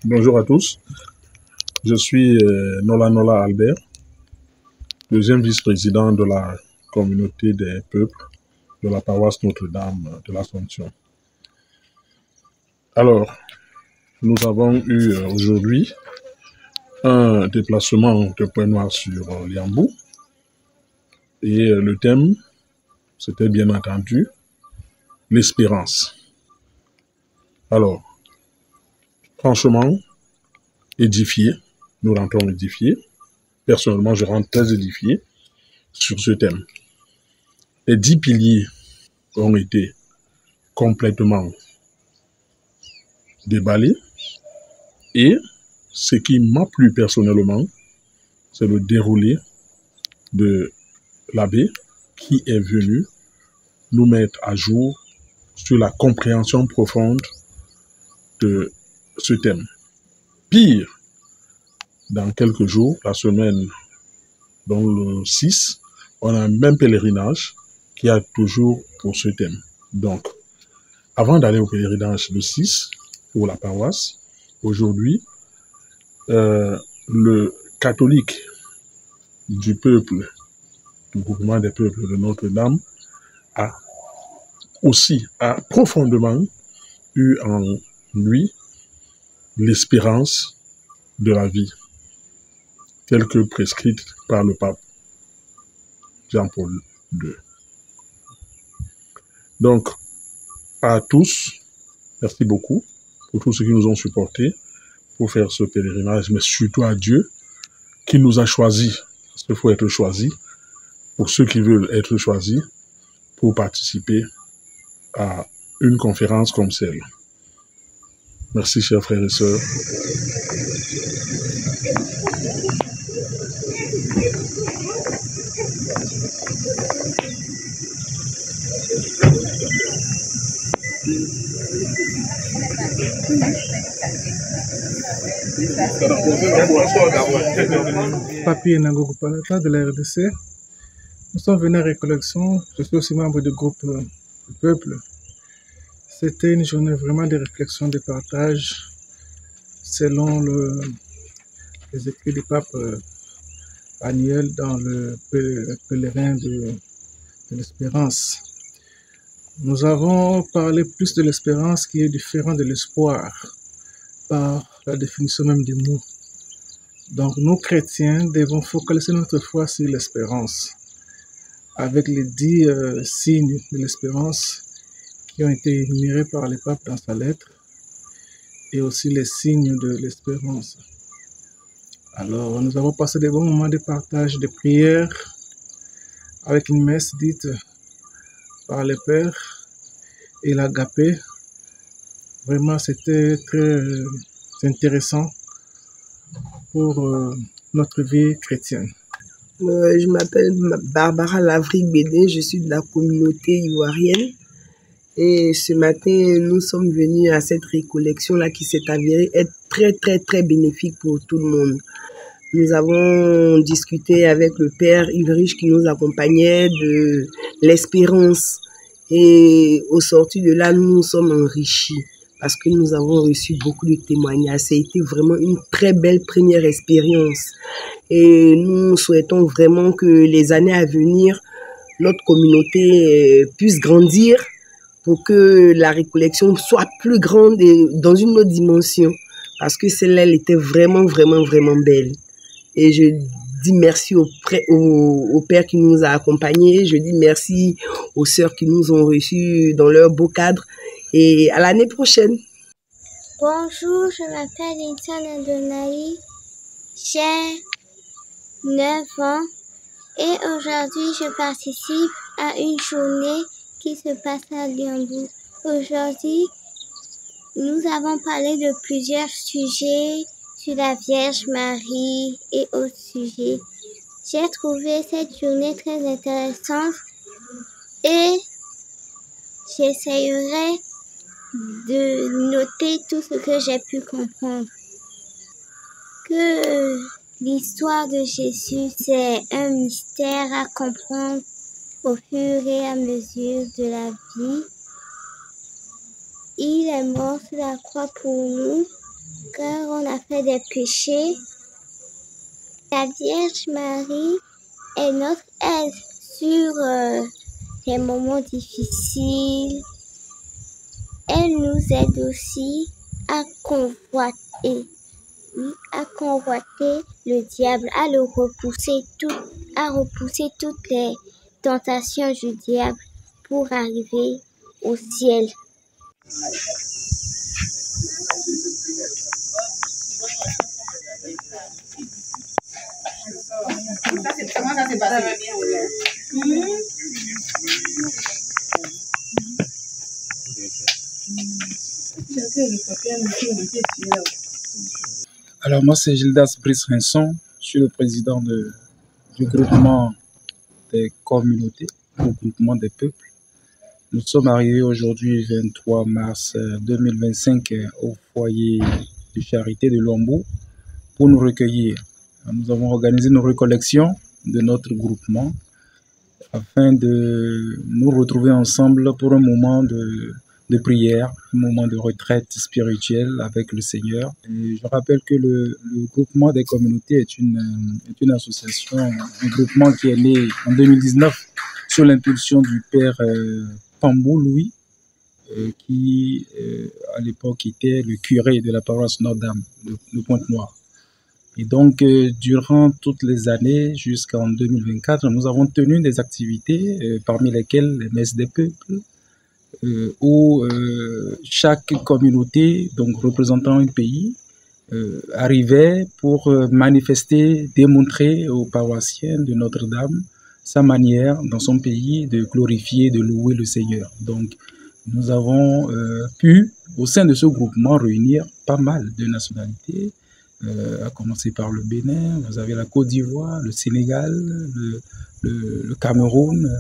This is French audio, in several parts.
Bonjour à tous, je suis Nola Albert, deuxième vice-président de la communauté des peuples de la paroisse Notre-Dame de l'Assomption. Alors, nous avons eu aujourd'hui un déplacement de Point Noir sur Liambou et le thème, c'était bien entendu l'espérance. Alors, franchement, édifié, nous rentrons édifiés. Personnellement, je rentre très édifié sur ce thème. Les 10 piliers ont été complètement déballés et ce qui m'a plu personnellement, c'est le déroulé de l'abbé qui est venu nous mettre à jour sur la compréhension profonde de ce thème. Pire, dans quelques jours, la semaine, dans le 6, on a un même pèlerinage qui a toujours pour ce thème. Donc, avant d'aller au pèlerinage le 6, pour la paroisse, aujourd'hui, le catholique du peuple, du groupement des peuples de Notre-Dame, a profondément eu en lui l'espérance de la vie, telle que prescrite par le pape Jean-Paul II. Donc, à tous, merci beaucoup pour tous ceux qui nous ont supportés pour faire ce pèlerinage, mais surtout à Dieu qui nous a choisis, parce qu'il faut être choisi, pour ceux qui veulent être choisis, pour participer à une conférence comme celle. Merci, chers frères et sœurs. Papi Nagogo Palata de la RDC. Nous sommes venus à Récollection. Je suis aussi membre du groupe du peuple. C'était une journée vraiment de réflexion, de partage, selon les écrits du pape annuel dans le pèlerin de l'espérance. Nous avons parlé plus de l'espérance qui est différent de l'espoir par la définition même du mot. Donc nous chrétiens devons focaliser notre foi sur l'espérance avec les 10 signes de l'espérance qui ont été énumérés par le pape dans sa lettre et aussi les signes de l'espérance. Alors nous avons passé des bons moments de partage, de prière avec une messe dite par le Père et l'agapé. Vraiment, c'était très intéressant pour notre vie chrétienne. Je m'appelle Barbara Lavric-Bédé, je suis de la communauté ivoirienne. Et ce matin, nous sommes venus à cette récollection-là qui s'est avérée être très bénéfique pour tout le monde. Nous avons discuté avec le Père Ulrich qui nous accompagnait de l'espérance. Et au sorti de là, nous nous sommes enrichis parce que nous avons reçu beaucoup de témoignages. Ça a été vraiment une très belle première expérience. Et nous souhaitons vraiment que les années à venir, notre communauté puisse grandir pour que la récollection soit plus grande et dans une autre dimension. Parce que celle-là, elle était vraiment belle. Et je dis merci au Père qui nous a accompagnés. Je dis merci aux sœurs qui nous ont reçus dans leur beau cadre. Et à l'année prochaine. Bonjour, je m'appelle Insan Adonai. J'ai 9 ans. Et aujourd'hui, je participe à une journée qui se passe à Liambou. Aujourd'hui, nous avons parlé de plusieurs sujets sur la Vierge Marie et autres sujets. J'ai trouvé cette journée très intéressante et j'essayerai de noter tout ce que j'ai pu comprendre. Que l'histoire de Jésus, c'est un mystère à comprendre au fur et à mesure de la vie. Il est mort sur la croix pour nous car on a fait des péchés. La Vierge Marie est notre aide sur les moments difficiles. Elle nous aide aussi à convoiter le diable, à repousser toutes les tentations du diable pour arriver au ciel. Alors moi c'est Gildas Brice-Rinson, je suis le président du groupement des communautés, au groupement des peuples. Nous sommes arrivés aujourd'hui 23 mars 2025 au foyer de charité de Lombo pour nous recueillir. Nous avons organisé une recollection de notre groupement afin de nous retrouver ensemble pour un moment de prière, un moment de retraite spirituelle avec le Seigneur. Et je rappelle que le groupement des communautés est une association, un groupement qui est né en 2019 sur l'impulsion du père Pambou Louis, qui à l'époque était le curé de la paroisse Notre-Dame de Pointe-Noire. Et donc, durant toutes les années, jusqu'en 2024, nous avons tenu des activités, parmi lesquelles les messes des peuples, où chaque communauté, donc représentant un pays, arrivait pour manifester, démontrer aux paroissiens de Notre-Dame sa manière dans son pays de glorifier, de louer le Seigneur. Donc, nous avons pu, au sein de ce groupement, réunir pas mal de nationalités, à commencer par le Bénin, vous avez la Côte d'Ivoire, le Sénégal, le Cameroun,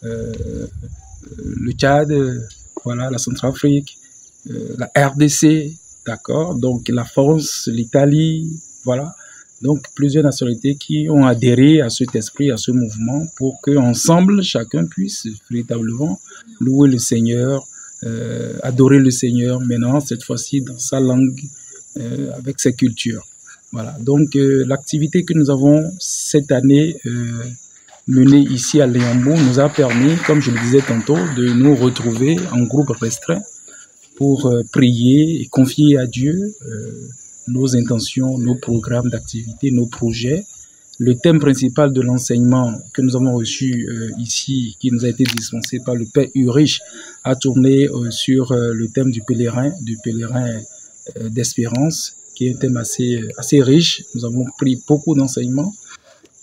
le Tchad, voilà, la Centrafrique, la RDC, d'accord, donc la France, l'Italie, voilà. Donc plusieurs nationalités qui ont adhéré à cet esprit, à ce mouvement, pour qu'ensemble, chacun puisse véritablement louer le Seigneur, adorer le Seigneur, maintenant, cette fois-ci, dans sa langue, avec sa culture. Voilà, donc l'activité que nous avons cette année menée ici à Léambo nous a permis, comme je le disais tantôt, de nous retrouver en groupe restreint pour prier et confier à Dieu nos intentions, nos programmes d'activité, nos projets. Le thème principal de l'enseignement que nous avons reçu ici, qui nous a été dispensé par le Père Urich, a tourné sur le thème du pèlerin d'espérance, qui est un thème assez riche. Nous avons pris beaucoup d'enseignements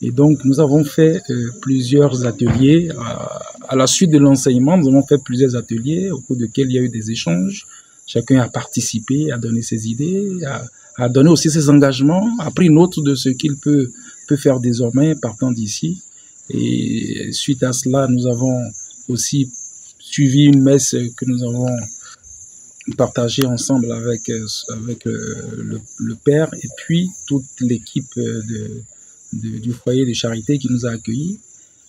et donc nous avons fait plusieurs ateliers. À la suite de l'enseignement, nous avons fait plusieurs ateliers au cours desquels il y a eu des échanges. Chacun a participé, a donné ses idées, a donné aussi ses engagements, a pris note de ce qu'il peut faire désormais partant d'ici. Et suite à cela, nous avons aussi suivi une messe que nous avons partagé ensemble avec le Père et puis toute l'équipe du foyer de charité qui nous a accueillis.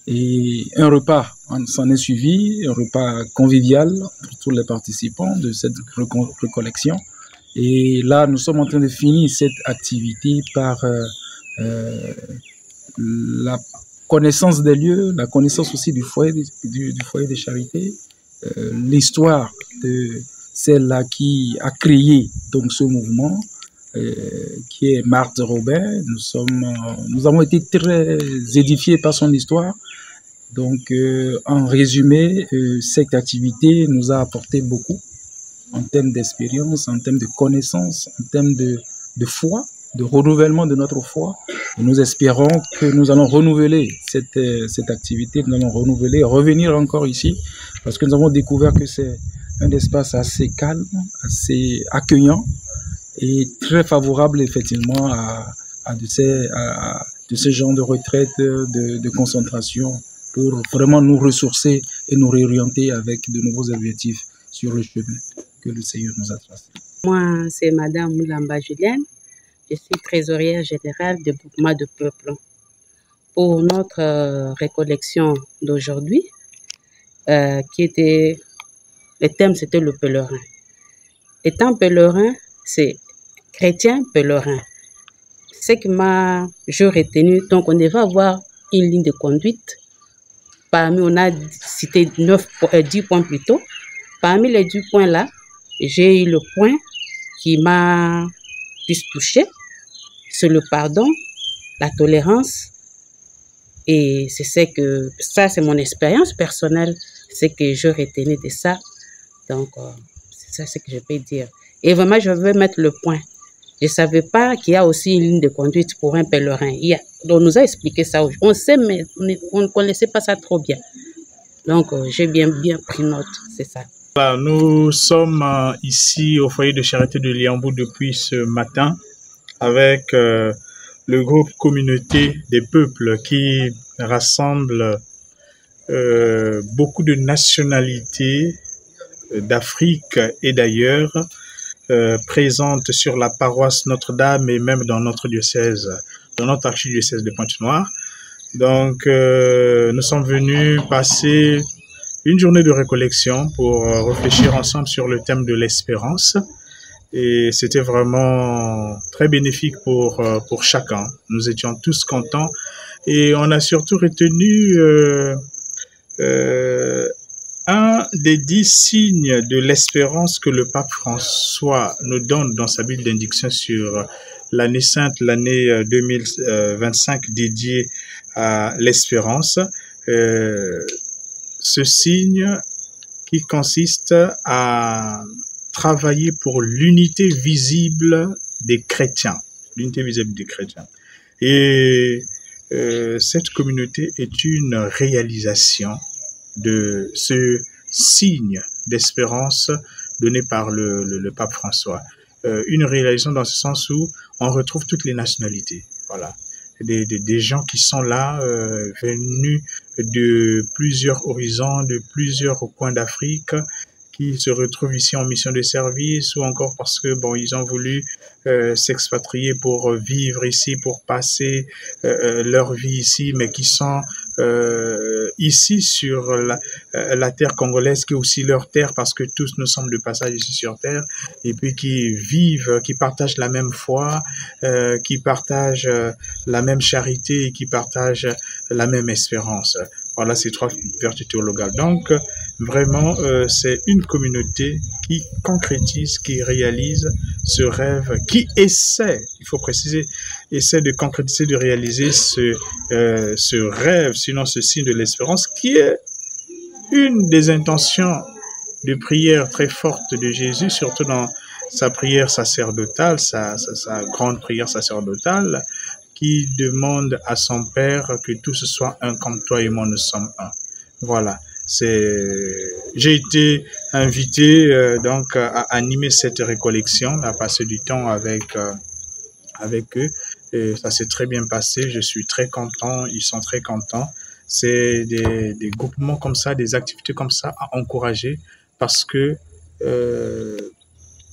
Et un repas s'en est suivi, un repas convivial pour tous les participants de cette recollection. Et là, nous sommes en train de finir cette activité par la connaissance des lieux, la connaissance aussi du foyer de charité, l'histoire de celle-là qui a créé donc ce mouvement, qui est Marthe Robin. Nous avons été très édifiés par son histoire. Donc, en résumé, cette activité nous a apporté beaucoup en termes d'expérience, en termes de connaissances, en termes de foi, de renouvellement de notre foi. Et nous espérons que nous allons renouveler cette activité, nous allons renouveler, revenir encore ici, parce que nous avons découvert que c'est un espace assez calme, assez accueillant et très favorable effectivement à de ce genre de retraite, de concentration, pour vraiment nous ressourcer et nous réorienter avec de nouveaux objectifs sur le chemin que le Seigneur nous a tracé. Moi, c'est Madame Moulamba Julienne. Je suis trésorière générale du groupement de peuple. Pour notre récollection d'aujourd'hui, qui était, le thème c'était le pèlerin. Étant pèlerin, c'est chrétiens pèlerins. Ce qui m'a retenu, donc on devait avoir une ligne de conduite. Parmi, on a cité 10 points plus tôt. Parmi les 10 points là, j'ai eu le point qui m'a plus touché, c'est le pardon, la tolérance. Et c'est mon expérience personnelle, c'est que je retenais de ça. Donc, c'est ça ce que je peux dire. Et vraiment, je veux mettre le point. Je ne savais pas qu'il y a aussi une ligne de conduite pour un pèlerin. On nous a expliqué ça. On sait, mais on ne connaissait pas ça trop bien. Donc, j'ai bien pris note, c'est ça. Voilà, nous sommes ici au foyer de charité de Liambo depuis ce matin avec le groupe Communauté des peuples qui rassemble beaucoup de nationalités d'Afrique et d'ailleurs présentes sur la paroisse Notre-Dame et même dans notre diocèse, dans notre archidiocèse de Pointe-Noire. Donc, nous sommes venus passer une journée de récollection pour réfléchir ensemble sur le thème de l'espérance. Et c'était vraiment très bénéfique pour chacun. Nous étions tous contents et on a surtout retenu un des 10 signes de l'espérance que le pape François nous donne dans sa Bible d'indiction sur l'année sainte, l'année 2025 dédiée à l'espérance. Ce signe qui consiste à travailler pour l'unité visible des chrétiens. L'unité visible des chrétiens. Et cette communauté est une réalisation de ce signe d'espérance donné par le pape François. Une réalisation dans ce sens où on retrouve toutes les nationalités. Voilà. Des gens qui sont là, venus de plusieurs horizons, de plusieurs coins d'Afrique, qui se retrouvent ici en mission de service ou encore parce que bon, ils ont voulu s'expatrier pour vivre ici, pour passer leur vie ici, mais qui sont ici sur la terre congolaise, qui est aussi leur terre parce que tous nous sommes de passage ici sur terre, et puis qui vivent, qui partagent la même foi, qui partagent la même charité et qui partagent la même espérance. Voilà ces 3 vertus théologales. Donc, vraiment, c'est une communauté qui concrétise, qui réalise ce rêve, qui essaie, il faut préciser, essaie de concrétiser, de réaliser ce rêve, sinon ce signe de l'espérance, qui est une des intentions de prière très forte de Jésus, surtout dans sa prière sacerdotale, sa grande prière sacerdotale, qui demande à son Père que tous soient un comme toi et moi nous sommes un. Voilà. J'ai été invité donc à animer cette récollection, à passer du temps avec eux. Et ça s'est très bien passé. Je suis très content. Ils sont très contents. C'est des groupements comme ça, des activités comme ça à encourager parce que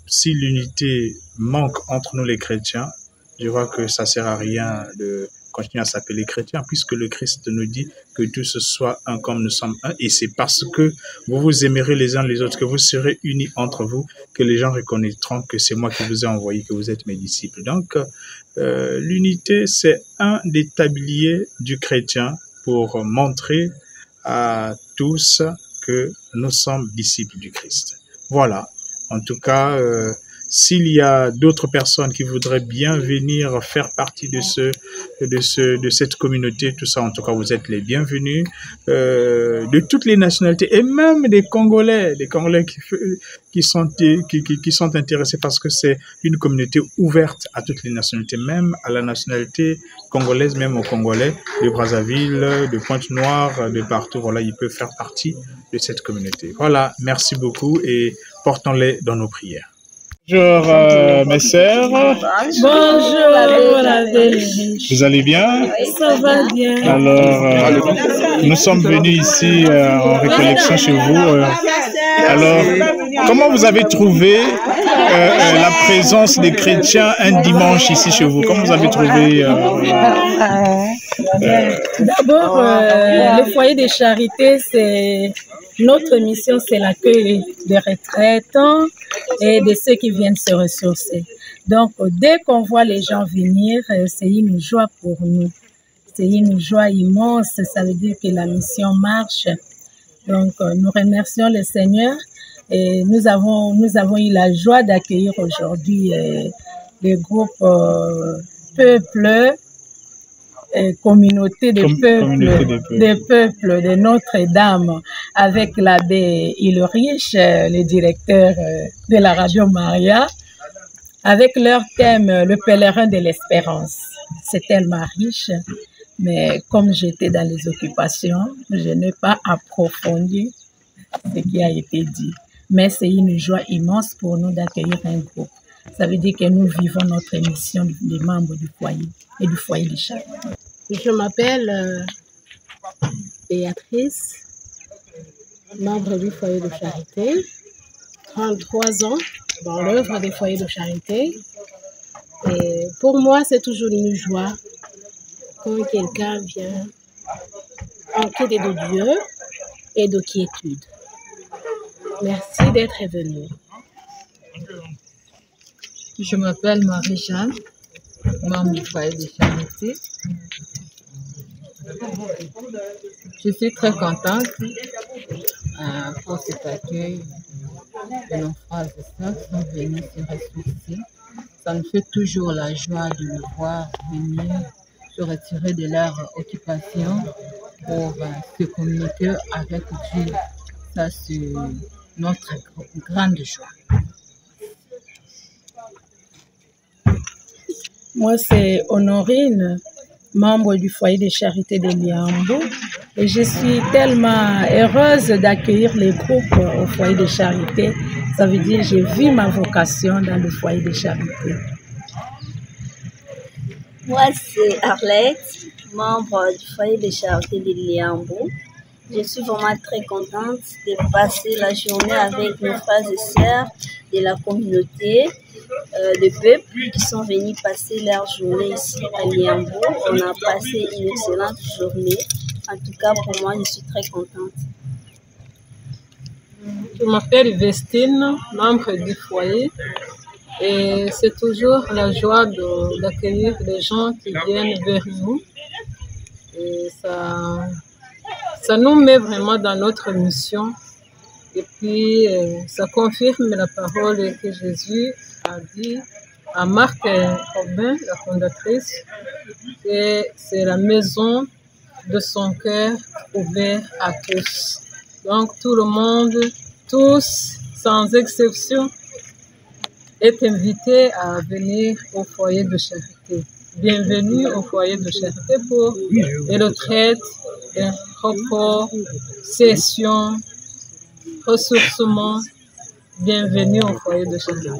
si l'unité manque entre nous les chrétiens, je vois que ça sert à rien de continuer à s'appeler chrétien, puisque le Christ nous dit que tous soient un comme nous sommes un, et c'est parce que vous vous aimerez les uns les autres, que vous serez unis entre vous, que les gens reconnaîtront que c'est moi qui vous ai envoyé, que vous êtes mes disciples. Donc, l'unité, c'est un des tabliers du chrétien pour montrer à tous que nous sommes disciples du Christ. Voilà, en tout cas, s'il y a d'autres personnes qui voudraient bien venir faire partie de cette communauté, tout ça, en tout cas, vous êtes les bienvenus, de toutes les nationalités et même des Congolais qui sont intéressés parce que c'est une communauté ouverte à toutes les nationalités, même à la nationalité congolaise, même aux Congolais de Brazzaville, de Pointe-Noire, de partout. Voilà, ils peuvent faire partie de cette communauté. Voilà, merci beaucoup et portons-les dans nos prières. Bonjour mes sœurs. Bonjour l'abbé. Vous allez bien? Ça va bien. Alors, nous sommes venus ici en récollection chez vous. Alors, comment vous avez trouvé la présence des chrétiens un dimanche ici chez vous? Comment vous avez trouvé D'abord, le foyer de charité, c'est notre mission, c'est l'accueil des retraitants et de ceux qui viennent se ressourcer. Donc, dès qu'on voit les gens venir, c'est une joie pour nous. C'est une joie immense, ça veut dire que la mission marche. Donc, nous remercions le Seigneur et nous avons eu la joie d'accueillir aujourd'hui le groupe Peuple, communauté de peuple de Notre-Dame avec l'abbé Ulrich, le directeur de la radio Maria, avec leur thème le pèlerin de l'espérance. C'est tellement riche, mais comme j'étais dans les occupations, je n'ai pas approfondi ce qui a été dit. Mais c'est une joie immense pour nous d'accueillir un groupe. Ça veut dire que nous vivons notre mission de membres du foyer et du foyer de charité. Je m'appelle Béatrice, membre du foyer de charité, 33 ans dans l'œuvre des foyers de charité. Et pour moi, c'est toujours une joie quand quelqu'un vient en quête de Dieu et de quiétude. Merci d'être venu. Je m'appelle Marie-Jeanne, membre du foyer de charité. Je suis très contente pour cet accueil de nos frères et sœurs qui sont venus se ressourcer. Ça nous fait toujours la joie de les voir venir se retirer de leur occupation pour se communiquer avec Dieu. Ça, c'est notre grande joie. Moi, c'est Honorine, membre du foyer de charité de Liambo. Et je suis tellement heureuse d'accueillir les groupes au foyer de charité. Ça veut dire que j'ai vu ma vocation dans le foyer de charité. Moi, c'est Arlette, membre du foyer de charité de Liambo. Je suis vraiment très contente de passer la journée avec nos frères et sœurs de la communauté de peuple qui sont venus passer leur journée ici à Liambo. On a passé une excellente journée. En tout cas, pour moi, je suis très contente. Je m'appelle Vestine, membre du foyer. Et c'est toujours la joie d'accueillir les gens qui viennent vers nous. Et ça nous met vraiment dans notre mission. Et puis, ça confirme la parole que Jésus a dit à Marthe Robin, la fondatrice, que c'est la maison de son cœur ouverte à tous. Donc, tout le monde, tous, sans exception, est invité à venir au foyer de charité. Bienvenue au foyer de charité pour les retraites, les repos, sessions, ressourcement. Bienvenue au foyer de charité.